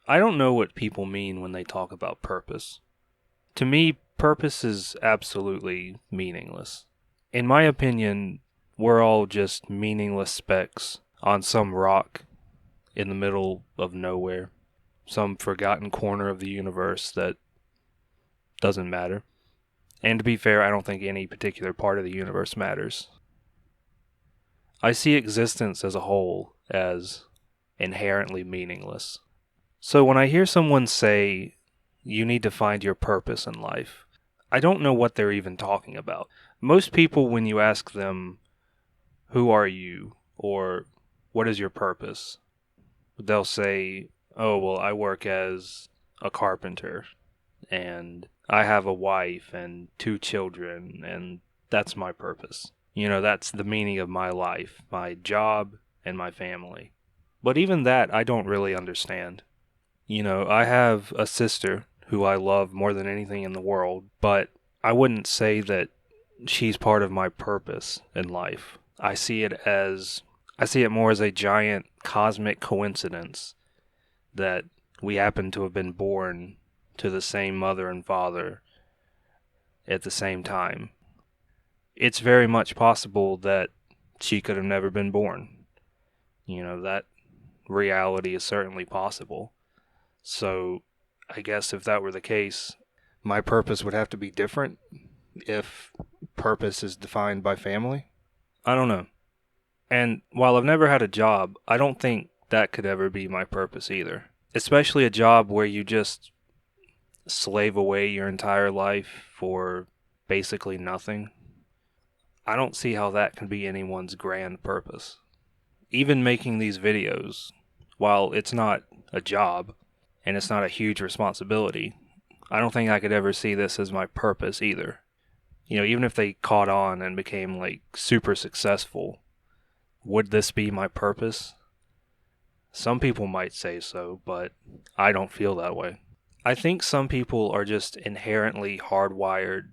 I don't know what people mean when they talk about purpose. To me, purpose is absolutely meaningless. In my opinion, we're all just meaningless specks on some rock in the middle of nowhere, some forgotten corner of the universe that doesn't matter. And to be fair, I don't think any particular part of the universe matters. I see existence as a whole as inherently meaningless. So when I hear someone say, you need to find your purpose in life, I don't know what they're even talking about. Most people, when you ask them, who are you? Or what is your purpose? They'll say, oh, well, I work as a carpenter and I have a wife and two children, and that's my purpose. That's the meaning of my life, my job, and my family. But even that, I don't really understand. I have a sister who I love more than anything in the world, but I wouldn't say that she's part of my purpose in life. I see it more as a giant cosmic coincidence that we happen to have been born to the same mother and father at the same time. It's very much possible that she could have never been born. That reality is certainly possible. So, I guess if that were the case, my purpose would have to be different if purpose is defined by family. I don't know. And while I've never had a job, I don't think that could ever be my purpose either. Especially a job where you just slave away your entire life for basically nothing. I don't see how that can be anyone's grand purpose. Even making these videos, while it's not a job and it's not a huge responsibility, I don't think I could ever see this as my purpose either. Even if they caught on and became like super successful, would this be my purpose? Some people might say so, but I don't feel that way. I think some people are just inherently hardwired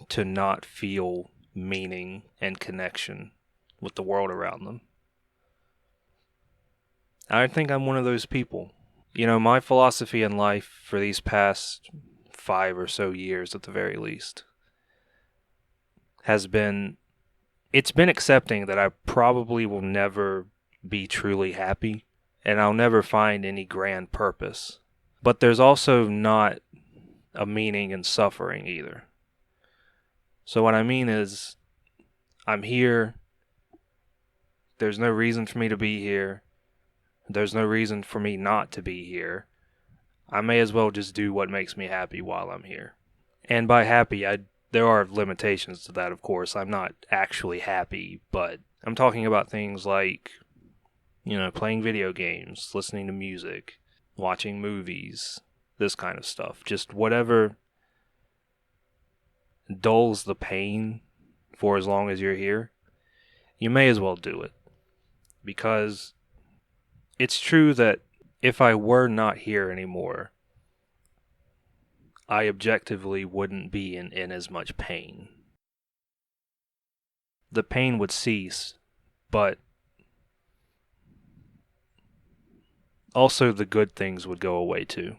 to not feel meaning and connection with the world around them. I think I'm one of those people. My philosophy in life for these past 5 or so years at the very least has been it's been accepting that I probably will never be truly happy and I'll never find any grand purpose. But there's also not a meaning in suffering either. So what I mean is, I'm here. There's no reason for me to be here. There's no reason for me not to be here. I may as well just do what makes me happy while I'm here. And by happy, there are limitations to that, of course. I'm not actually happy, but I'm talking about things like, playing video games, listening to music, watching movies, this kind of stuff. Just whatever dulls the pain for as long as you're here, you may as well do it. Because it's true that if I were not here anymore, I objectively wouldn't be in as much pain. The pain would cease, but also the good things would go away too.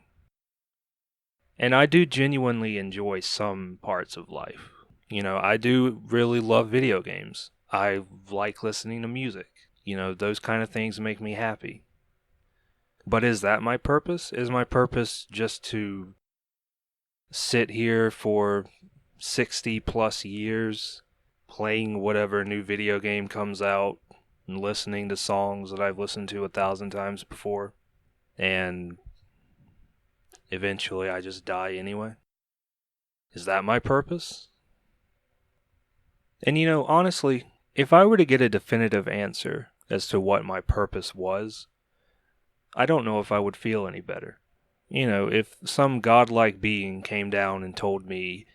And I do genuinely enjoy some parts of life. I do really love video games. I like listening to music. Those kind of things make me happy. But is that my purpose? Is my purpose just to sit here for 60 plus years playing whatever new video game comes out and listening to songs that I've listened to 1,000 times before, and eventually I just die anyway? Is that my purpose? And honestly, if I were to get a definitive answer as to what my purpose was, I don't know if I would feel any better. If some godlike being came down and told me,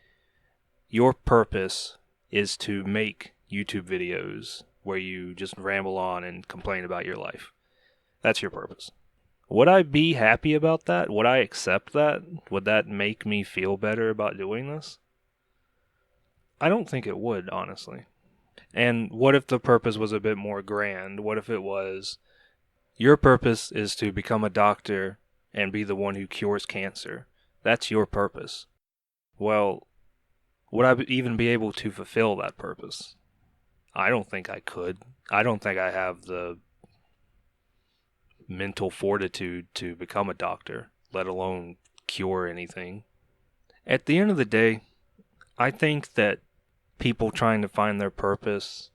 your purpose is to make YouTube videos where you just ramble on and complain about your life. That's your purpose. Would I be happy about that? Would I accept that? Would that make me feel better about doing this? I don't think it would, honestly. And what if the purpose was a bit more grand? What if it was, your purpose is to become a doctor and be the one who cures cancer. That's your purpose. Well, would I even be able to fulfill that purpose? I don't think I could. I don't think I have the mental fortitude to become a doctor, let alone cure anything. At the end of the day, I think that people trying to find their purpose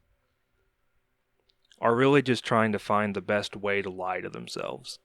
are really just trying to find the best way to lie to themselves.